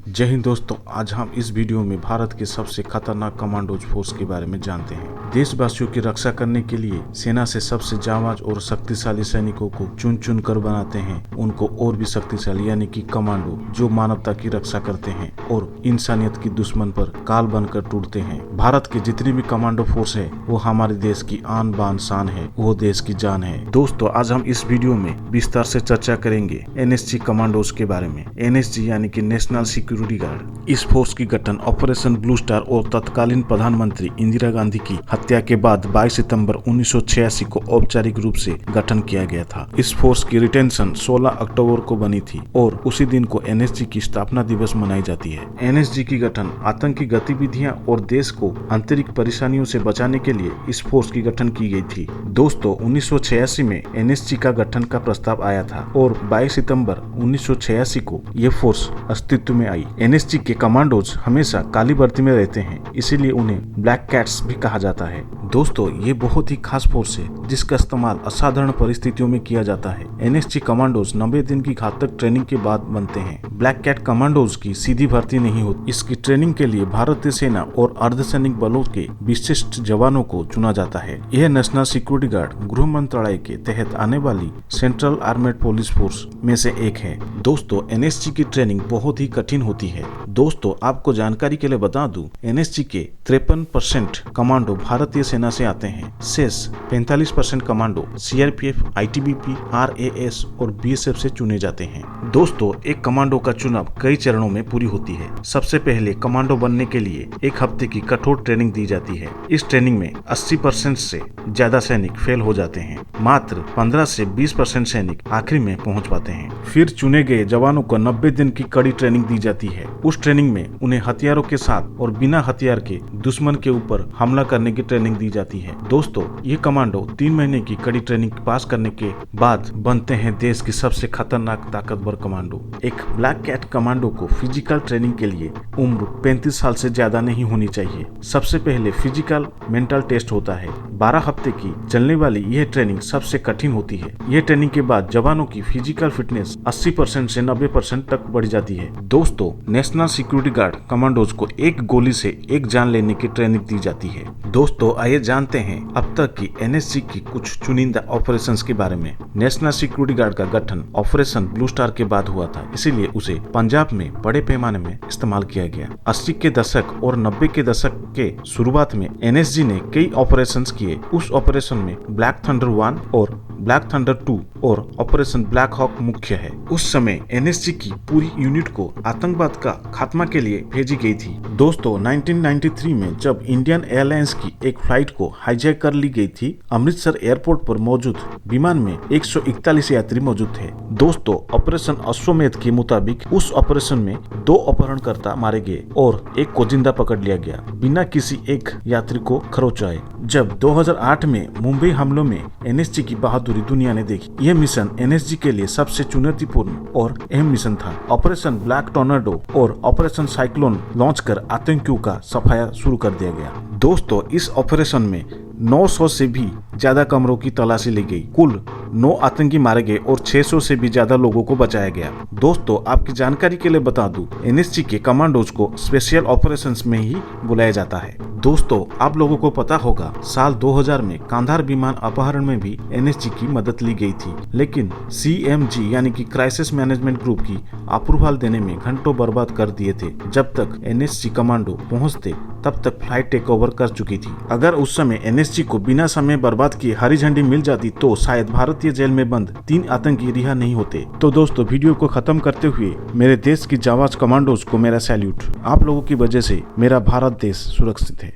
जय हिंद दोस्तों, आज हम इस वीडियो में भारत के सबसे खतरनाक कमांडोज फोर्स के बारे में जानते हैं। देशवासियों की रक्षा करने के लिए सेना से सबसे जाबाज और शक्तिशाली सैनिकों को चुन चुन कर बनाते हैं उनको और भी शक्तिशाली यानी कि कमांडो, जो मानवता की रक्षा करते हैं और इंसानियत की दुश्मन पर काल बनकर टूटते हैं। भारत के जितनी भी कमांडो फोर्स है वो हमारे देश की आन बान शान है, वो देश की जान है। दोस्तों, आज हम इस वीडियो में विस्तार से चर्चा करेंगे एनएसजी कमांडोज के बारे में। एनएसजी यानी कि नेशनल सिक्योरिटी गार्ड। इस फोर्स की गठन ऑपरेशन ब्लू स्टार और तत्कालीन प्रधानमंत्री इंदिरा गांधी की हत्या के बाद 22 सितंबर 1986 को औपचारिक रूप से गठन किया गया था। इस फोर्स की रिटेंशन 16 अक्टूबर को बनी थी और उसी दिन को एनएसजी की स्थापना दिवस मनाई जाती है। एनएसजी की गठन आतंकी गतिविधियां और देश को आंतरिक परेशानियों से बचाने के लिए इस फोर्स की गठन की गई थी। दोस्तों, 1986 में एनएसजी का गठन का प्रस्ताव आया था और 22 सितंबर 1986 को यह फोर्स अस्तित्व में आई। एनएसजी के कमांडोज हमेशा काली वर्दी में रहते हैं, इसीलिए उन्हें ब्लैक कैट्स भी कहा जाता है। दोस्तों, ये बहुत ही खास फोर्स है जिसका इस्तेमाल असाधारण परिस्थितियों में किया जाता है। एनएसजी कमांडोज 90 दिन की घातक ट्रेनिंग के बाद बनते हैं। ब्लैक कैट कमांडोज की सीधी भर्ती नहीं होती। इसकी ट्रेनिंग के लिए भारतीय सेना और अर्धसैनिक बलों के विशिष्ट जवानों को चुना जाता है। यह नेशनल सिक्योरिटी गार्ड गृह मंत्रालय के तहत आने वाली सेंट्रल आर्मेड पुलिस फोर्स में से एक है। दोस्तों, एनएसजी की ट्रेनिंग बहुत ही कठिन होती है। दोस्तों, आपको जानकारी के लिए बता दूं, एनएसजी के 53% कमांडो भारतीय सेना से आते हैं। शेष 45% कमांडो सीआरपीएफ, आईटीबीपी, आरएएस और बीएसएफ से चुने जाते हैं। दोस्तों, एक कमांडो का चुनाव कई चरणों में पूरी होती है। सबसे पहले कमांडो बनने के लिए 1 हफ्ते की कठोर ट्रेनिंग दी जाती है। इस ट्रेनिंग में 80% से ज्यादा सैनिक फेल हो जाते हैं। मात्र 15 से 20% सैनिक आखिरी में पहुंच पाते हैं। फिर चुने गए जवानों को 90 दिन की कड़ी ट्रेनिंग दी जाती है। उस ट्रेनिंग में उन्हें हथियारों के साथ और बिना हथियार के दुश्मन के ऊपर हमला करने की ट्रेनिंग दी जाती है। दोस्तों, ये कमांडो 3 महीने की कड़ी ट्रेनिंग पास करने के बाद बनते हैं देश की सबसे खतरनाक ताकतवर कमांडो। एक ब्लैक कैट कमांडो को फिजिकल ट्रेनिंग के लिए उम्र 35 साल से ज्यादा नहीं होनी चाहिए। सबसे पहले फिजिकल मेंटल टेस्ट होता है। 12 हफ्ते की चलने वाली यह ट्रेनिंग सबसे कठिन होती है। यह ट्रेनिंग के बाद जवानों की फिजिकल फिटनेस 80% से 90% तक बढ़ जाती है। दोस्तों, नेशनल सिक्योरिटी गार्ड कमांडोज को एक गोली से एक जान लेने की ट्रेनिंग दी जाती है। दोस्तों, आइए जानते हैं अब तक की एनएसजी की कुछ चुनिंदा ऑपरेशंस के बारे में। नेशनल सिक्योरिटी गार्ड का गठन ऑपरेशन ब्लू स्टार के बाद हुआ था, इसीलिए उसे पंजाब में बड़े पैमाने में इस्तेमाल किया गया। 80 के दशक और 90 के दशक के शुरुआत में एनएसजी ने कई ऑपरेशंस किए। उस ऑपरेशन में ब्लैक थंडर 1 और ब्लैक थंडर 2 और ऑपरेशन ब्लैक हॉक मुख्य है। उस समय एनएसजी की पूरी यूनिट को आतंकवाद का खात्मा के लिए भेजी गई थी। दोस्तों, 1993 में जब इंडियन एयरलाइंस की एक फ्लाइट को हाईजैक कर ली गई थी, अमृतसर एयरपोर्ट पर मौजूद विमान में 141 यात्री मौजूद थे। दोस्तों, ऑपरेशन अश्वमेध के मुताबिक उस ऑपरेशन में 2 अपहरणकर्ता मारे गए और एक को जिंदा पकड़ लिया गया बिना किसी एक यात्री को खरोंचाए। जब 2008 में मुंबई हमलों में एनएसजी की बहादुरी दुनिया ने देखी। यह मिशन एनएसजी के लिए सबसे चुनौतीपूर्ण और अहम मिशन था। ऑपरेशन ब्लैक टॉर्नेडो और ऑपरेशन साइक्लोन लॉन्च कर आतंकियों का सफाया शुरू कर दिया गया। दोस्तों, इस ऑपरेशन में 900 से भी ज्यादा कमरों की तलाशी ली गई। कुल 9 आतंकी मारे गए और 600 से भी ज्यादा लोगों को बचाया गया। दोस्तों, आपकी जानकारी के लिए बता दूं, एनएसजी के कमांडोज को स्पेशल ऑपरेशंस में ही बुलाया जाता है। दोस्तों, आप लोगों को पता होगा, साल 2000 में कांधार विमान अपहरण में भी एनएसजी की मदद ली गई थी, लेकिन सीएमजी यानी कि क्राइसिस मैनेजमेंट ग्रुप की अप्रूवल देने में घंटों बर्बाद कर दिए थे। जब तक एनएसजी कमांडो पहुंचते तब तक फ्लाइट टेक ओवर कर चुकी थी। अगर उस समय एनएसजी को बिना समय बर्बाद किए हरी झंडी मिल जाती तो शायद भारतीय जेल में बंद 3 आतंकी रिहा नहीं होते। तो दोस्तों, वीडियो को खत्म करते हुए मेरे देश की जाबाज कमांडोज को मेरा सैल्यूट। आप लोगों की वजह से मेरा भारत देश सुरक्षित है।